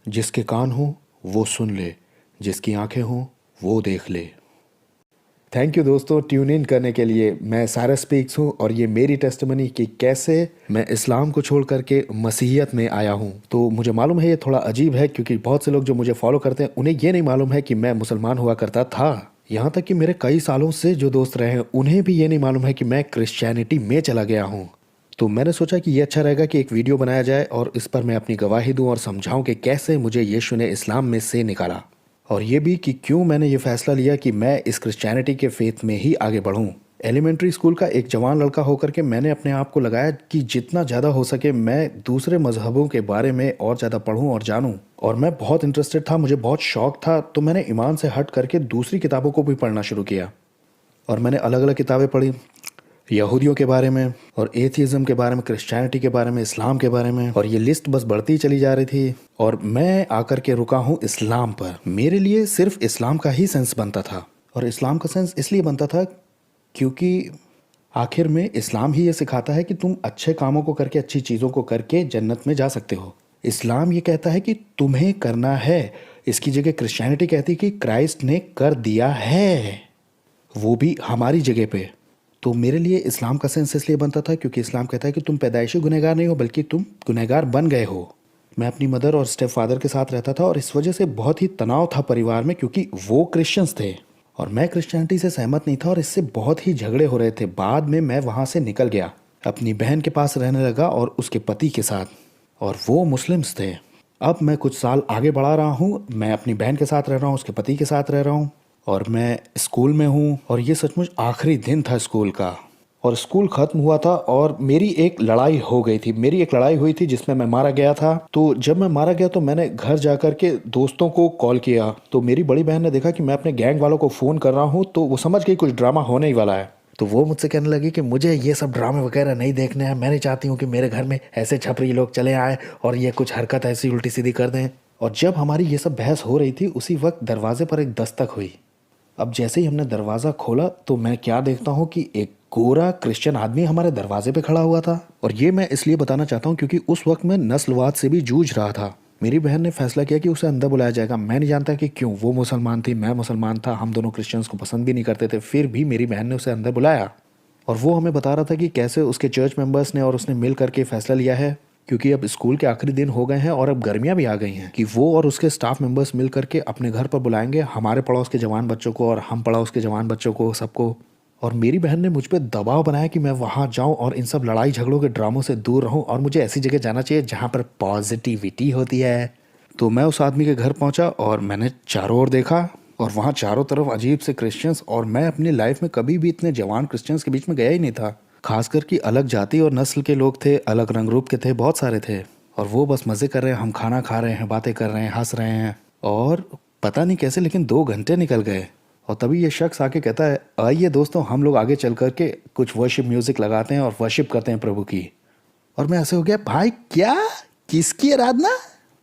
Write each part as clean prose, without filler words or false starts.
जिसके कान हो वो सुन ले, जिसकी आंखें हों वो देख ले। थैंक यू दोस्तों ट्यून इन करने के लिए। मैं साइरस स्पीक्स हूँ और ये मेरी टेस्टिमनी कि कैसे मैं इस्लाम को छोड़ करके मसीहियत में आया हूँ। तो मुझे मालूम है ये थोड़ा अजीब है क्योंकि बहुत से लोग जो मुझे फॉलो करते हैं उन्हें ये नहीं मालूम है कि मैं मुसलमान हुआ करता था। यहाँ तक कि मेरे कई सालों से जो दोस्त रहे हैं उन्हें भी ये नहीं मालूम है कि मैं क्रिश्चियनिटी में चला गया हूँ। तो मैंने सोचा कि ये अच्छा रहेगा कि एक वीडियो बनाया जाए और इस पर मैं अपनी गवाही दूं और समझाऊं कि कैसे मुझे यीशु ने इस्लाम में से निकाला, और ये भी कि क्यों मैंने ये फैसला लिया कि मैं इस क्रिश्चियनिटी के फेथ में ही आगे बढ़ूं। एलिमेंट्री स्कूल का एक जवान लड़का होकर के मैंने अपने आप को लगाया कि जितना ज़्यादा हो सके मैं दूसरे मजहबों के बारे में और ज़्यादा पढ़ूं और जानूं। और मैं बहुत इंटरेस्टेड था, मुझे बहुत शौक था, तो मैंने ईमान से हट करके दूसरी किताबों को भी पढ़ना शुरू किया। और मैंने अलग अलग किताबें पढ़ी, यहूदियों के बारे में और एथिज्म के बारे में, क्रिश्चियनिटी के बारे में, इस्लाम के बारे में, और ये लिस्ट बस बढ़ती चली जा रही थी। और मैं आकर के रुका हूँ इस्लाम पर। मेरे लिए सिर्फ इस्लाम का ही सेंस बनता था, और इस्लाम का सेंस इसलिए बनता था क्योंकि आखिर में इस्लाम ही ये सिखाता है कि तुम अच्छे कामों को करके, अच्छी चीज़ों को करके जन्नत में जा सकते हो। इस्लाम ये कहता है कि तुम्हें करना है। इसकी जगह क्रिश्चियनिटी कहती है कि क्राइस्ट ने कर दिया है, वो भी हमारी जगह पे। तो मेरे लिए इस्लाम का सेंस इसलिए बनता था क्योंकि इस्लाम कहता है कि तुम पैदाइशी गुनहगार नहीं हो बल्कि तुम गुनहगार बन गए हो। मैं अपनी मदर और स्टेप फादर के साथ रहता था और इस वजह से बहुत ही तनाव था परिवार में क्योंकि वो क्रिश्चियंस थे और मैं क्रिश्चियनिटी से सहमत नहीं था और इससे बहुत ही झगड़े हो रहे थे। बाद में मैं वहाँ से निकल गया, अपनी बहन के पास रहने लगा और उसके पति के साथ, और वो मुस्लिम्स थे। अब मैं कुछ साल आगे बढ़ा रहा हूँ, मैं अपनी बहन के साथ रह रहा हूँ, उसके पति के साथ रह रहा हूँ, और मैं स्कूल में हूँ। और ये सचमुच आखिरी दिन था स्कूल का, और स्कूल ख़त्म हुआ था और मेरी एक लड़ाई हो गई थी। मेरी एक लड़ाई हुई थी जिसमें मैं मारा गया था। तो जब मैं मारा गया तो मैंने घर जा कर के दोस्तों को कॉल किया, तो मेरी बड़ी बहन ने देखा कि मैं अपने गैंग वालों को फ़ोन कर रहा हूँ, तो वो समझ गई कुछ ड्रामा होने ही वाला है। तो वो मुझसे कहने लगी कि मुझे ये सब ड्रामे वगैरह नहीं देखने हैं, मैं नहीं चाहती हूँ कि मेरे घर में ऐसे छपरी लोग चले आए और ये कुछ हरकत ऐसी उल्टी सीधी कर दें। और जब हमारी ये सब बहस हो रही थी उसी वक्त दरवाजे पर एक दस्तक हुई। अब जैसे ही हमने दरवाज़ा खोला तो मैं क्या देखता हूँ कि एक गोरा क्रिश्चियन आदमी हमारे दरवाजे पे खड़ा हुआ था। और ये मैं इसलिए बताना चाहता हूँ क्योंकि उस वक्त मैं नस्लवाद से भी जूझ रहा था। मेरी बहन ने फैसला किया कि उसे अंदर बुलाया जाएगा। मैं नहीं जानता कि क्यों, वो मुसलमान थी, मैं मुसलमान था, हम दोनों क्रिश्चियंस को पसंद भी नहीं करते थे, फिर भी मेरी बहन ने उसे अंदर बुलाया। और वो हमें बता रहा था कि कैसे उसके चर्च मेंबर्स ने और उसने मिल करके फैसला लिया है, क्योंकि अब स्कूल के आखिरी दिन हो गए हैं और अब गर्मियां भी आ गई हैं, कि वो और उसके स्टाफ मेंबर्स मिल करके अपने घर पर बुलाएंगे हमारे पड़ोस के जवान बच्चों को और हम पड़ोस के जवान बच्चों को, सबको। और मेरी बहन ने मुझ पर दबाव बनाया कि मैं वहाँ जाऊँ और इन सब लड़ाई झगड़ों के ड्रामों से दूर रहूँ और मुझे ऐसी जगह जाना चाहिए जहाँ पर पॉजिटिविटी होती है। तो मैं उस आदमी के घर पहुँचा और मैंने चारों ओर देखा और वहाँ चारों तरफ अजीब से क्रिश्चियंस, और मैं अपनी लाइफ में कभी भी इतने जवान क्रिश्चियंस के बीच में गया ही नहीं था। खासकर कि अलग जाति और नस्ल के लोग थे, अलग रंग रूप के थे, बहुत सारे थे, और वो बस मज़े कर रहे हैं, हम खाना खा रहे हैं, बातें कर रहे हैं, हंस रहे हैं। और पता नहीं कैसे लेकिन 2 घंटे निकल गए और तभी ये शख्स आके कहता है, आइए दोस्तों हम लोग आगे चल करके कुछ वर्शिप म्यूज़िक लगाते हैं और वर्शिप करते हैं प्रभु की। और मैं ऐसे हो गया, भाई क्या, किसकी आराधना?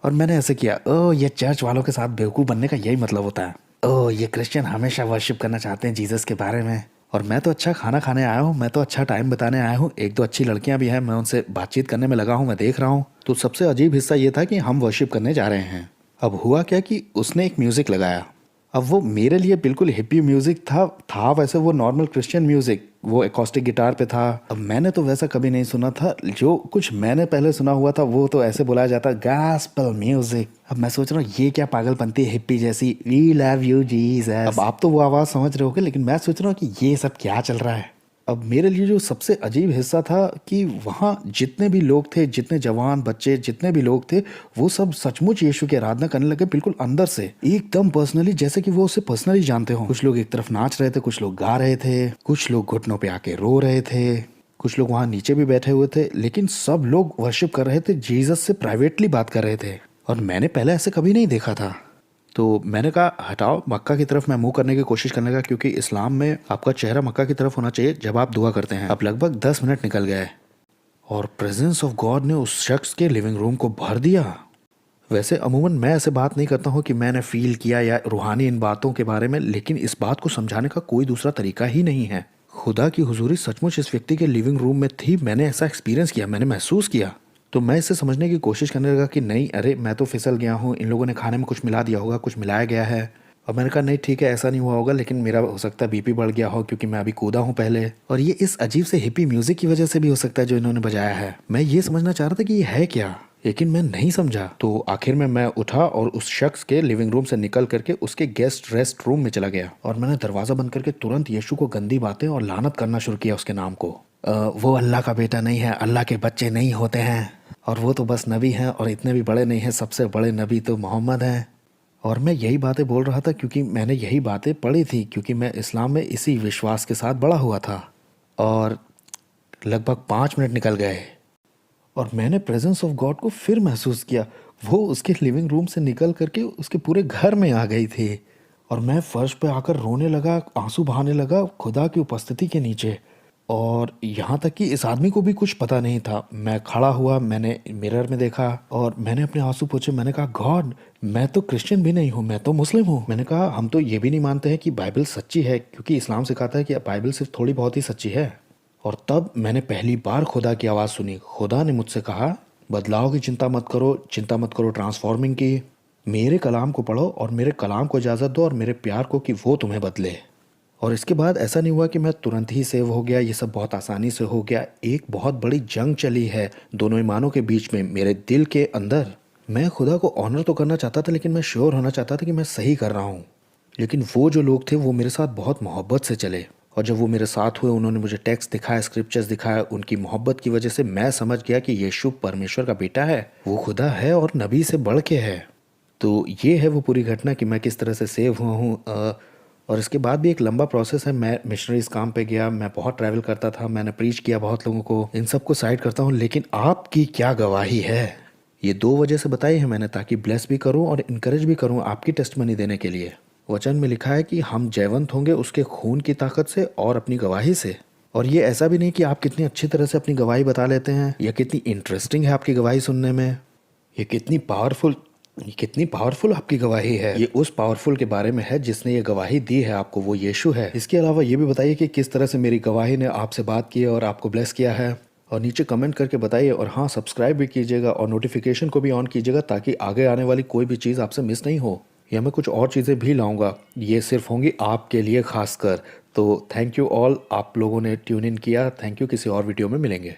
और मैंने ऐसे किया, ओ ये चर्च वालों के साथ बेवकूफ़ बनने का यही मतलब होता है। ओ ये क्रिश्चियन हमेशा वर्शिप करना चाहते हैं जीसस के बारे में, और मैं तो अच्छा खाना खाने आया हूँ, मैं तो अच्छा टाइम बिताने आया हूँ, 1-2 अच्छी लड़कियाँ भी हैं, मैं उनसे बातचीत करने में लगा हूँ, मैं देख रहा हूँ। तो सबसे अजीब हिस्सा ये था कि हम वर्शिप करने जा रहे हैं। अब हुआ क्या कि उसने एक म्यूज़िक लगाया। अब वो मेरे लिए बिल्कुल हिप्पी म्यूज़िक था वैसे वो नॉर्मल क्रिश्चियन म्यूज़िक, वो एकॉस्टिक गिटार पे था। अब मैंने तो वैसा कभी नहीं सुना था, जो कुछ मैंने पहले सुना हुआ था वो तो ऐसे बुलाया जाता गॉस्पेल म्यूज़िक। अब मैं सोच रहा हूँ ये क्या पागलपंती है हिप्पी जैसी, वी लव यू जीसस। अब आप तो वो आवाज़ समझ रहे होगे, लेकिन मैं सोच रहा हूँ कि ये सब क्या चल रहा है। अब मेरे लिए जो सबसे अजीब हिस्सा था कि वहाँ जितने भी लोग थे, जितने जवान बच्चे, जितने भी लोग थे, वो सब सचमुच यीशु की आराधना करने लगे, बिल्कुल अंदर से, एकदम पर्सनली, जैसे कि वो उसे पर्सनली जानते हो। कुछ लोग एक तरफ नाच रहे थे, कुछ लोग गा रहे थे, कुछ लोग घुटनों पे आके रो रहे थे, कुछ लोग वहाँ नीचे भी बैठे हुए थे, लेकिन सब लोग वर्शिप कर रहे थे, जीसस से प्राइवेटली बात कर रहे थे। और मैंने पहले ऐसे कभी नहीं देखा था। तो मैंने कहा हटाओ, मक्का की तरफ मैं मुंह करने की कोशिश करने का, क्योंकि इस्लाम में आपका चेहरा मक्का की तरफ होना चाहिए जब आप दुआ करते हैं। अब लगभग 10 मिनट निकल गए और प्रेजेंस ऑफ गॉड ने उस शख्स के लिविंग रूम को भर दिया। वैसे अमूमन मैं ऐसे बात नहीं करता हूँ कि मैंने फील किया या रूहानी इन बातों के बारे में, लेकिन इस बात को समझाने का कोई दूसरा तरीका ही नहीं है। खुदा की हुजूरी सचमुच इस व्यक्ति के लिविंग रूम में थी, मैंने ऐसा एक्सपीरियंस किया, मैंने महसूस किया। तो मैं इसे समझने की कोशिश करने लगा कि नहीं, अरे मैं तो फिसल गया हूँ, इन लोगों ने खाने में कुछ मिला दिया होगा, कुछ मिलाया गया है। और मैंने कहा नहीं ठीक है, ऐसा नहीं हुआ होगा, लेकिन मेरा हो सकता है बीपी बढ़ गया हो क्योंकि मैं अभी कूदा हूँ पहले, और ये इस अजीब से हिप्पी म्यूजिक की वजह से भी हो सकता है जो इन्होंने बजाया है। मैं ये समझना चाह रहा था कि ये है क्या, लेकिन मैं नहीं समझा। तो आखिर में मैं उठा और उस शख्स के लिविंग रूम से निकल करके उसके गेस्ट रेस्ट रूम में चला गया और मैंने दरवाजा बंद करके तुरंत यीशु को गंदी बातें और लानत करना शुरू किया उसके नाम को। वो अल्लाह का बेटा नहीं है, अल्लाह के बच्चे नहीं होते हैं, और वो तो बस नबी हैं और इतने भी बड़े नहीं हैं, सबसे बड़े नबी तो मोहम्मद हैं। और मैं यही बातें बोल रहा था क्योंकि मैंने यही बातें पढ़ी थी, क्योंकि मैं इस्लाम में इसी विश्वास के साथ बड़ा हुआ था। और लगभग 5 मिनट निकल गए और मैंने प्रेजेंस ऑफ गॉड को फिर महसूस किया। वो उसके लिविंग रूम से निकल करके उसके पूरे घर में आ गई थी और मैं फर्श पे आकर रोने लगा, आंसू बहाने लगा खुदा की उपस्थिति के नीचे। और यहाँ तक कि इस आदमी को भी कुछ पता नहीं था। मैं खड़ा हुआ, मैंने मिरर में देखा और मैंने अपने आंसू पोंछे। मैंने कहा गॉड, मैं तो क्रिश्चियन भी नहीं हूँ, मैं तो मुस्लिम हूँ। मैंने कहा हम तो ये भी नहीं मानते हैं कि बाइबल सच्ची है, क्योंकि इस्लाम सिखाता है कि बाइबल सिर्फ थोड़ी बहुत ही सच्ची है। और तब मैंने पहली बार खुदा की आवाज़ सुनी। खुदा ने मुझसे कहा बदलाव की चिंता मत करो ट्रांसफॉर्मिंग की। मेरे कलाम को पढ़ो और मेरे कलाम को इजाज़त दो और मेरे प्यार को कि वो तुम्हें बदले। और इसके बाद ऐसा नहीं हुआ कि मैं तुरंत ही सेव हो गया, ये सब बहुत आसानी से हो गया। एक बहुत बड़ी जंग चली है दोनों ईमानों के बीच में, मेरे दिल के अंदर। मैं खुदा को ऑनर तो करना चाहता था, लेकिन मैं श्योर होना चाहता था कि मैं सही कर रहा हूँ। लेकिन वो जो लोग थे वो मेरे साथ बहुत मोहब्बत से चले, और जब वो मेरे साथ हुए, उन्होंने मुझे टेक्स्ट दिखाया, स्क्रिप्चर्स दिखाया। उनकी मोहब्बत की वजह से मैं समझ गया कि यीशु परमेश्वर का बेटा है, वो खुदा है और नबी से बढ़ के है। तो ये है वो पूरी घटना कि मैं किस तरह से सेव हुआ हूँ। और इसके बाद भी एक लंबा प्रोसेस है। मैं मिशनरीज काम पे गया, मैं बहुत ट्रैवल करता था, मैंने प्रीच किया बहुत लोगों को, इन सबको साइड करता हूँ। लेकिन आपकी क्या गवाही है, ये 2 वजह से बताई है मैंने, ताकि ब्लेस भी करूँ और इनकरेज भी करूँ आपकी टेस्टमनी देने के लिए। वचन में लिखा है कि हम जयवंत होंगे उसके खून की ताकत से और अपनी गवाही से। और ये ऐसा भी नहीं कि आप कितनी अच्छी तरह से अपनी गवाही बता लेते हैं या कितनी इंटरेस्टिंग है आपकी गवाही सुनने में, ये कितनी पावरफुल आपकी गवाही है। ये उस पावरफुल के बारे में है जिसने ये गवाही दी है आपको, वो यीशु है। इसके अलावा ये भी बताइए कि किस तरह से मेरी गवाही ने आपसे बात की है और आपको ब्लेस किया है। और नीचे कमेंट करके बताइए, और हाँ, सब्सक्राइब भी कीजिएगा और नोटिफिकेशन को भी ऑन कीजिएगा ताकि आगे आने वाली कोई भी चीज़ आपसे मिस नहीं हो। या मैं कुछ और चीज़ें भी लाऊंगा, ये सिर्फ होंगी आपके लिए खासकर। तो थैंक यू ऑल, आप लोगों ने ट्यून इन किया, थैंक यू। किसी और वीडियो में मिलेंगे।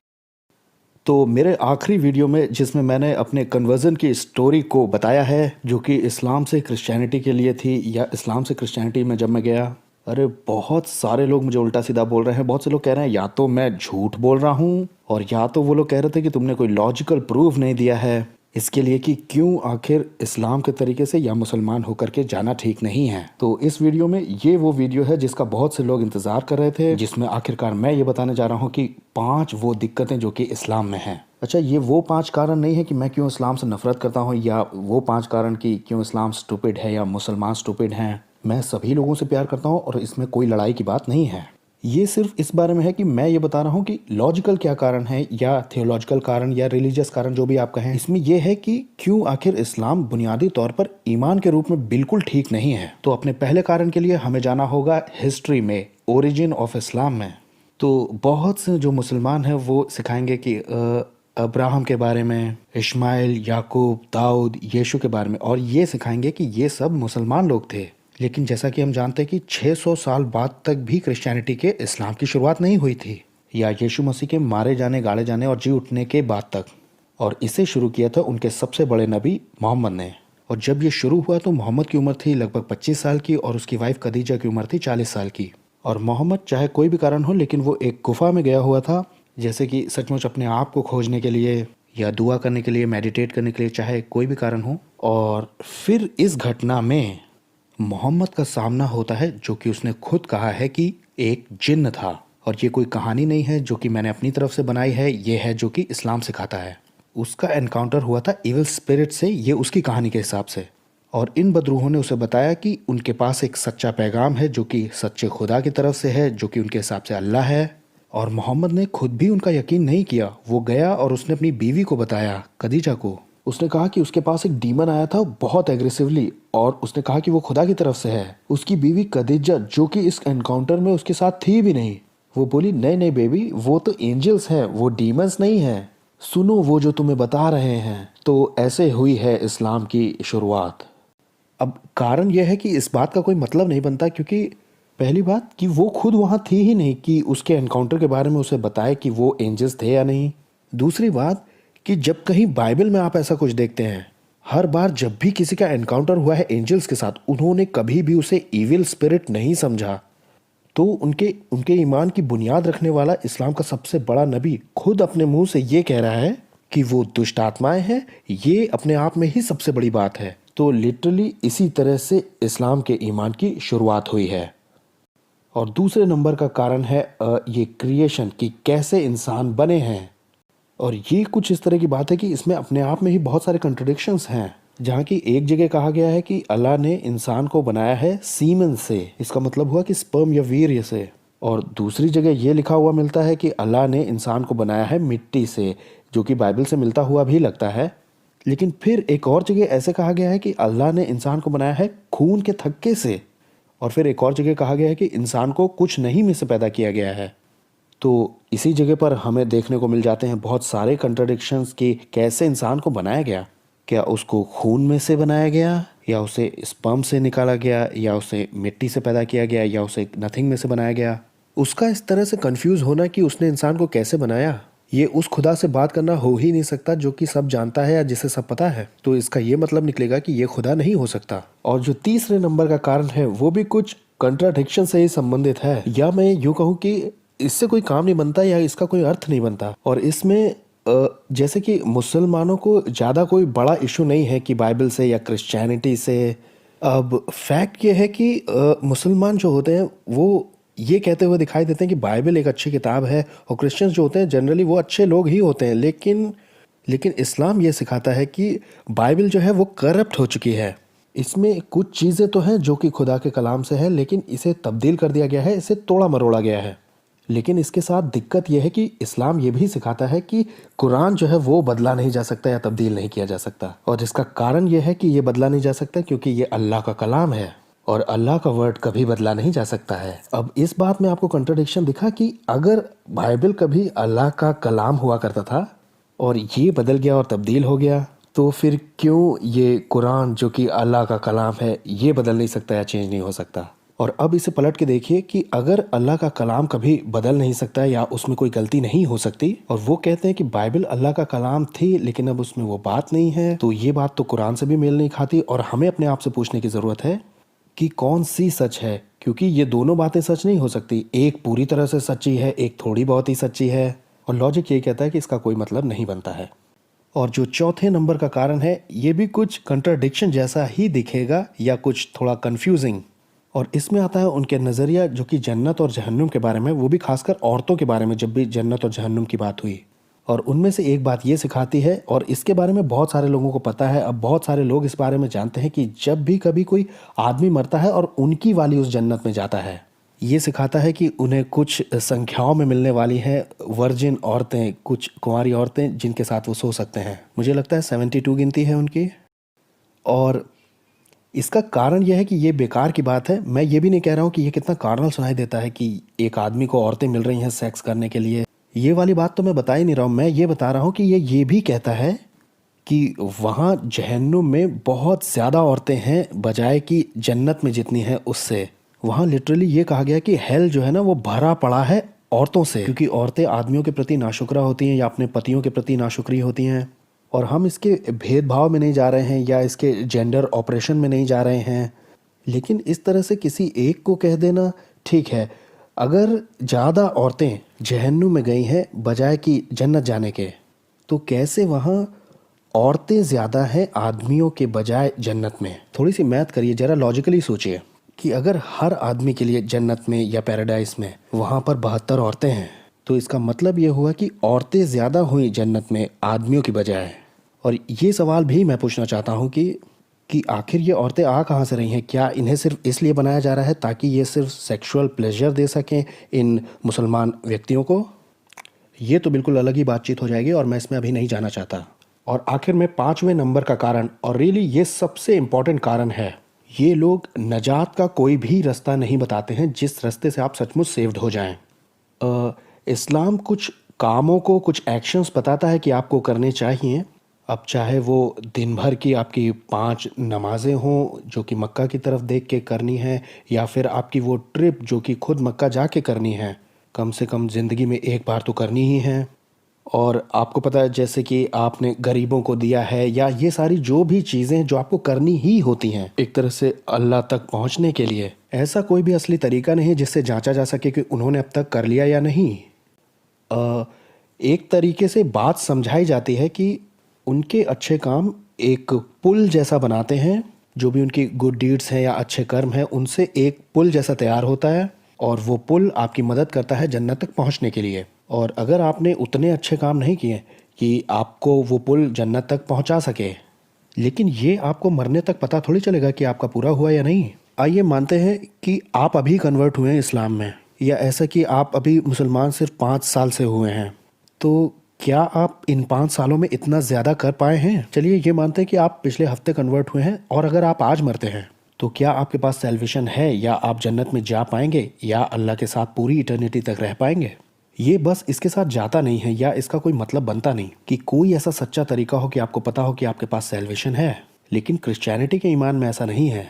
तो मेरे आखिरी वीडियो में जिसमें मैंने अपने कन्वर्जन की स्टोरी को बताया है, जो कि इस्लाम से क्रिश्चियनिटी के लिए थी, या इस्लाम से क्रिश्चियनिटी में जब मैं गया, अरे बहुत सारे लोग मुझे उल्टा सीधा बोल रहे हैं। बहुत से लोग कह रहे हैं या तो मैं झूठ बोल रहा हूँ, और या तो वो लोग कह रहे थे कि तुमने कोई लॉजिकल प्रूफ नहीं दिया है इसके लिए कि क्यों आखिर इस्लाम के तरीके से या मुसलमान होकर के जाना ठीक नहीं है। तो इस वीडियो में ये वो वीडियो है जिसका बहुत से लोग इंतजार कर रहे थे, जिसमें आखिरकार मैं ये बताने जा रहा हूँ कि 5 वो दिक्कतें जो कि इस्लाम में हैं। अच्छा, ये वो 5 कारण नहीं है कि मैं क्यों इस्लाम से नफरत करता हूँ, या वो 5 कारण कि क्यों इस्लाम स्टूपिड है या मुसलमान स्टूपिड हैं। मैं सभी लोगों से प्यार करता हूँ और इसमें कोई लड़ाई की बात नहीं है। ये सिर्फ इस बारे में है कि मैं ये बता रहा हूँ कि लॉजिकल क्या कारण है, या थियोलॉजिकल कारण, या रिलीजियस कारण, जो भी आप कहें। इसमें यह है कि क्यों आखिर इस्लाम बुनियादी तौर पर ईमान के रूप में बिल्कुल ठीक नहीं है। तो अपने पहले कारण के लिए हमें जाना होगा हिस्ट्री में, ओरिजिन ऑफ इस्लाम में। तो बहुत से जो मुसलमान हैं वो सिखाएंगे कि अब्राहम के बारे में, इस्माइल, याकूब, दाऊद, यीशु के बारे में, और ये सिखाएंगे कि ये सब मुसलमान लोग थे। लेकिन जैसा कि हम जानते हैं कि 600 साल बाद तक भी क्रिश्चियनिटी के इस्लाम की शुरुआत नहीं हुई थी, या यीशु मसीह के मारे जाने, गाड़े जाने और जी उठने के बाद तक। और इसे शुरू किया था उनके सबसे बड़े नबी मोहम्मद ने। और जब ये शुरू हुआ तो मोहम्मद की उम्र थी लगभग 25 साल की और उसकी वाइफ खदीजा की उम्र थी 40 साल की। और मोहम्मद, चाहे कोई भी कारण हो, लेकिन वो एक गुफा में गया हुआ था, जैसे कि सचमुच अपने आप को खोजने के लिए या दुआ करने के लिए, मेडिटेट करने के लिए, चाहे कोई भी कारण हो। और फिर इस घटना में मोहम्मद का सामना होता है, जो कि उसने खुद कहा है कि एक जिन्न था। और ये कोई कहानी नहीं है जो कि मैंने अपनी तरफ से बनाई है, ये है जो कि इस्लाम सिखाता है। उसका एनकाउंटर हुआ था इविल स्पिरिट से, ये उसकी कहानी के हिसाब से। और इन बदरूहों ने उसे बताया कि उनके पास एक सच्चा पैगाम है जो कि सच्चे खुदा की तरफ से है, जो कि उनके हिसाब से अल्लाह है। और मोहम्मद ने खुद भी उनका यकीन नहीं किया। वो गया और उसने अपनी बीवी को बताया, खदीजा को। उसने कहा कि उसके पास एक डीमन आया था बहुत एग्रेसिवली, और उसने कहा कि वो खुदा की तरफ से है। उसकी बीवी खदीजा, जो कि इस एनकाउंटर में उसके साथ थी भी नहीं, वो बोली नहीं नहीं बेबी, वो तो एंजल्स हैं, वो डीमंस नहीं है। सुनो वो जो तुम्हें बता रहे हैं। तो ऐसे हुई है इस्लाम की शुरुआत। अब कारण यह है कि इस बात का कोई मतलब नहीं बनता, क्योंकि पहली बात कि वो खुद वहाँ थी ही नहीं कि उसके एनकाउंटर के बारे में उसे बताए कि वो एंजल्स थे या नहीं। दूसरी बात कि जब कहीं बाइबल में आप ऐसा कुछ देखते हैं, हर बार जब भी किसी का एनकाउंटर हुआ है एंजल्स के साथ, उन्होंने कभी भी उसे इविल स्पिरिट नहीं समझा। तो उनके उनके ईमान की बुनियाद रखने वाला इस्लाम का सबसे बड़ा नबी खुद अपने मुंह से ये कह रहा है कि वो दुष्ट आत्माएं हैं। ये अपने आप में ही सबसे बड़ी बात है। तो लिटरली इसी तरह से इस्लाम के ईमान की शुरुआत हुई है। और दूसरे नंबर का कारण है ये क्रिएशन, कि कैसे इंसान बने हैं। और ये कुछ इस तरह की बात है कि इसमें अपने आप में ही बहुत सारे कंट्रडिक्शंस हैं। जहाँ की एक जगह कहा गया है कि अल्लाह ने इंसान को बनाया है सीमन से, इसका मतलब हुआ कि स्पर्म या वीर्य से। और दूसरी जगह ये लिखा हुआ मिलता है कि अल्लाह ने इंसान को बनाया है मिट्टी से, जो कि बाइबल से मिलता हुआ भी लगता है। लेकिन फिर एक और जगह ऐसे कहा गया है कि अल्लाह ने इंसान को बनाया है खून के थक्के से। और फिर एक और जगह कहा गया है कि इंसान को कुछ नहीं में से पैदा किया गया है। तो इसी जगह पर हमें देखने को मिल जाते हैं बहुत सारे कंट्रडिक्शंस कि कैसे इंसान को बनाया गया। क्या उसको खून में से बनाया गया, या उसे स्पर्म से निकाला गया, या उसे मिट्टी से पैदा किया गया, या उसे नथिंग में से बनाया गया। उसका इस तरह से कंफ्यूज होना कि उसने इंसान को कैसे बनाया, ये उस खुदा से बात करना हो ही नहीं सकता जो कि सब जानता है या जिसे सब पता है। तो इसका ये मतलब निकलेगा कि ये खुदा नहीं हो सकता। और जो तीसरे नंबर का कारण है वो भी कुछ कंट्राडिक्शन से ही संबंधित है, या मैं यूँ कहूँ कि इससे कोई काम नहीं बनता या इसका कोई अर्थ नहीं बनता। और इसमें जैसे कि मुसलमानों को ज़्यादा कोई बड़ा इशू नहीं है कि बाइबल से या क्रिश्चियनिटी से। अब फैक्ट ये है कि मुसलमान जो होते हैं वो ये कहते हुए दिखाई देते हैं कि बाइबल एक अच्छी किताब है, और क्रिश्चियंस जो होते हैं जनरली वो अच्छे लोग ही होते हैं। लेकिन इस्लाम ये सिखाता है कि बाइबल जो है वो करप्ट हो चुकी है। इसमें कुछ चीज़ें तो हैं जो कि खुदा के कलाम से है, लेकिन इसे तब्दील कर दिया गया है, इसे तोड़ा मरोड़ा गया है। लेकिन इसके साथ दिक्कत यह है कि इस्लाम ये भी सिखाता है कि कुरान जो है वो बदला नहीं जा सकता या तब्दील नहीं किया जा सकता। और जिसका कारण यह है कि ये बदला नहीं जा सकता क्योंकि ये अल्लाह का कलाम है, और अल्लाह का वर्ड कभी बदला नहीं जा सकता है। अब इस बात में आपको कंट्रडिक्शन दिखा कि अगर बाइबल कभी अल्लाह का कलाम हुआ करता था और ये बदल गया और तब्दील हो गया, तो फिर क्यों ये कुरान जो कि अल्लाह का कलाम है ये बदल नहीं सकता या चेंज नहीं हो सकता। और अब इसे पलट के देखिए कि अगर अल्लाह का कलाम कभी बदल नहीं सकता या उसमें कोई गलती नहीं हो सकती, और वो कहते हैं कि बाइबल अल्लाह का कलाम थी लेकिन अब उसमें वो बात नहीं है, तो ये बात तो कुरान से भी मेल नहीं खाती। और हमें अपने आप से पूछने की ज़रूरत है कि कौन सी सच है, क्योंकि ये दोनों बातें सच नहीं हो सकती। एक पूरी तरह से सच्ची है, एक थोड़ी बहुत ही सच्ची है। और लॉजिक ये कहता है कि इसका कोई मतलब नहीं बनता है। और जो चौथे नंबर का कारण है ये भी कुछ कंट्राडिक्शन जैसा ही दिखेगा या कुछ थोड़ा कंफ्यूजिंग। और इसमें आता है उनके नज़रिया जो कि जन्नत और जहन्नुम के बारे में, वो भी खासकर औरतों के बारे में जब भी जन्नत और जहन्नुम की बात हुई। और उनमें से एक बात ये सिखाती है, और इसके बारे में बहुत सारे लोगों को पता है, अब बहुत सारे लोग इस बारे में जानते हैं कि जब भी कभी कोई आदमी मरता है और उनकी वाली उस जन्नत में जाता है, ये सिखाता है कि उन्हें कुछ संख्याओं में मिलने वाली हैं वर्जिन औरतें, कुछ कुंवारी औरतें जिनके साथ वो सो सकते हैं। मुझे लगता है 72 गिनती है उनकी। और इसका कारण यह है कि ये बेकार की बात है। मैं ये भी नहीं कह रहा हूँ कि ये कितना कार्नल सुनाई देता है कि एक आदमी को औरतें मिल रही हैं सेक्स करने के लिए। ये वाली बात तो मैं बता ही नहीं रहा हूँ। मैं ये बता रहा हूँ कि ये भी कहता है कि वहाँ जहन्नुम में बहुत ज़्यादा औरतें हैं बजाय कि जन्नत में जितनी हैं उससे। वहाँ लिटरली ये कहा गया कि हेल जो है ना वो भरा पड़ा है औरतों से, क्योंकि औरतें आदमियों के प्रति नाशुक्रा होती हैं या अपने पतियों के प्रति नाशुक्री होती हैं। और हम इसके भेदभाव में नहीं जा रहे हैं या इसके जेंडर ऑपरेशन में नहीं जा रहे हैं, लेकिन इस तरह से किसी एक को कह देना ठीक है। अगर ज़्यादा औरतें जहन्नुम में गई हैं बजाय कि जन्नत जाने के, तो कैसे वहाँ औरतें ज़्यादा हैं आदमियों के बजाय जन्नत में? थोड़ी सी मैथ करिए, ज़रा लॉजिकली सोचिए कि अगर हर आदमी के लिए जन्नत में या पैराडाइस में वहाँ पर 72 औरतें हैं, तो इसका मतलब ये हुआ कि औरतें ज़्यादा हुई जन्नत में आदमियों की बजाय। और ये सवाल भी मैं पूछना चाहता हूँ कि आखिर ये औरतें आ कहाँ से रही हैं? क्या इन्हें सिर्फ इसलिए बनाया जा रहा है ताकि ये सिर्फ सेक्सुअल प्लेजर दे सकें इन मुसलमान व्यक्तियों को? ये तो बिल्कुल अलग ही बातचीत हो जाएगी और मैं इसमें अभी नहीं जाना चाहता। और आखिर में 5वें नंबर का कारण, और रियली ये सबसे इम्पॉर्टेंट कारण है, ये लोग नजात का कोई भी रास्ता नहीं बताते हैं जिस रास्ते से आप सचमुच सेव्ड हो जाएं। इस्लाम कुछ कामों को, कुछ एक्शंस बताता है कि आपको करने चाहिए। अब चाहे वो दिन भर की आपकी 5 नमाज़ें हों जो कि मक्का की तरफ देख के करनी है, या फिर आपकी वो ट्रिप जो कि खुद मक्का जाके करनी है, कम से कम ज़िंदगी में एक बार तो करनी ही है। और आपको पता है जैसे कि आपने गरीबों को दिया है, या ये सारी जो भी चीज़ें जो आपको करनी ही होती हैं एक तरह से अल्लाह तक पहुंचने के लिए, ऐसा कोई भी असली तरीका नहीं है जिससे जांचा जा सके कि उन्होंने अब तक कर लिया या नहीं। एक तरीके से बात समझाई जाती है कि उनके अच्छे काम एक पुल जैसा बनाते हैं, जो भी उनकी गुड डीड्स हैं या अच्छे कर्म हैं उनसे एक पुल जैसा तैयार होता है, और वो पुल आपकी मदद करता है जन्नत तक पहुंचने के लिए। और अगर आपने उतने अच्छे काम नहीं किए कि आपको वो पुल जन्नत तक पहुंचा सके, लेकिन ये आपको मरने तक पता थोड़ी चलेगा कि आपका पूरा हुआ या नहीं। आइए मानते हैं कि आप अभी कन्वर्ट हुए हैं इस्लाम में, या ऐसा कि आप अभी मुसलमान सिर्फ 5 साल से हुए हैं, तो क्या आप इन 5 सालों में इतना ज़्यादा कर पाए हैं? चलिए ये मानते हैं कि आप पिछले हफ्ते कन्वर्ट हुए हैं, और अगर आप आज मरते हैं तो क्या आपके पास सैल्वेशन है, या आप जन्नत में जा पाएंगे, या अल्लाह के साथ पूरी इटर्निटी तक रह पाएंगे? ये बस इसके साथ जाता नहीं है, या इसका कोई मतलब बनता नहीं कि कोई ऐसा सच्चा तरीका हो कि आपको पता हो कि आपके पास सैल्वेशन है। लेकिन क्रिश्चियनिटी के ईमान में ऐसा नहीं है।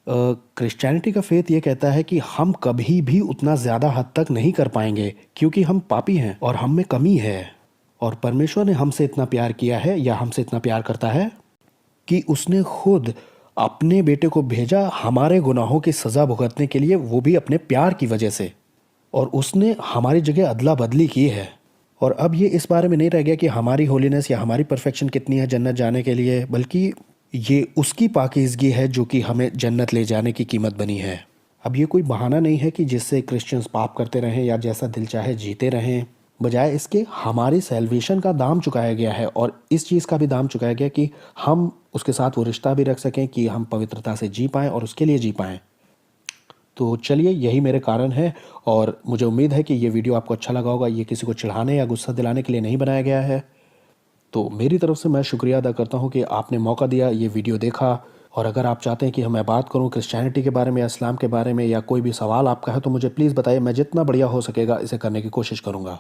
क्रिश्चियनिटी का फेथ ये कहता है कि हम कभी भी उतना ज़्यादा हद तक नहीं कर पाएंगे, क्योंकि हम पापी हैं और हम में कमी है। और परमेश्वर ने हमसे इतना प्यार किया है, या हमसे इतना प्यार करता है, कि उसने खुद अपने बेटे को भेजा हमारे गुनाहों की सज़ा भुगतने के लिए, वो भी अपने प्यार की वजह से। और उसने हमारी जगह अदला बदली की है। और अब ये इस बारे में नहीं रह गया कि हमारी होलीनेस या हमारी परफेक्शन कितनी है जन्नत जाने के लिए, बल्कि ये उसकी पाकीज़गी है जो कि हमें जन्नत ले जाने की कीमत बनी है। अब ये कोई बहाना नहीं है कि जिससे क्रिश्चियंस पाप करते रहें या जैसा दिल चाहे जीते रहें। बजाय इसके हमारी सैल्वेशन का दाम चुकाया गया है, और इस चीज़ का भी दाम चुकाया गया कि हम उसके साथ वो रिश्ता भी रख सकें, कि हम पवित्रता से जी पाएँ और उसके लिए जी पाएँ। तो चलिए यही मेरे कारण है, और मुझे उम्मीद है कि ये वीडियो आपको अच्छा लगा होगा। ये किसी को चिढ़ाने या गुस्सा दिलाने के लिए नहीं बनाया गया है। तो मेरी तरफ से मैं शुक्रिया अदा करता हूँ कि आपने मौका दिया, ये वीडियो देखा। और अगर आप चाहते हैं कि मैं बात करूँ क्रिश्चियनिटी के बारे में या इस्लाम के बारे में, या कोई भी सवाल आपका है, तो मुझे प्लीज़ बताइए। मैं जितना बढ़िया हो सकेगा इसे करने की कोशिश करूँगा।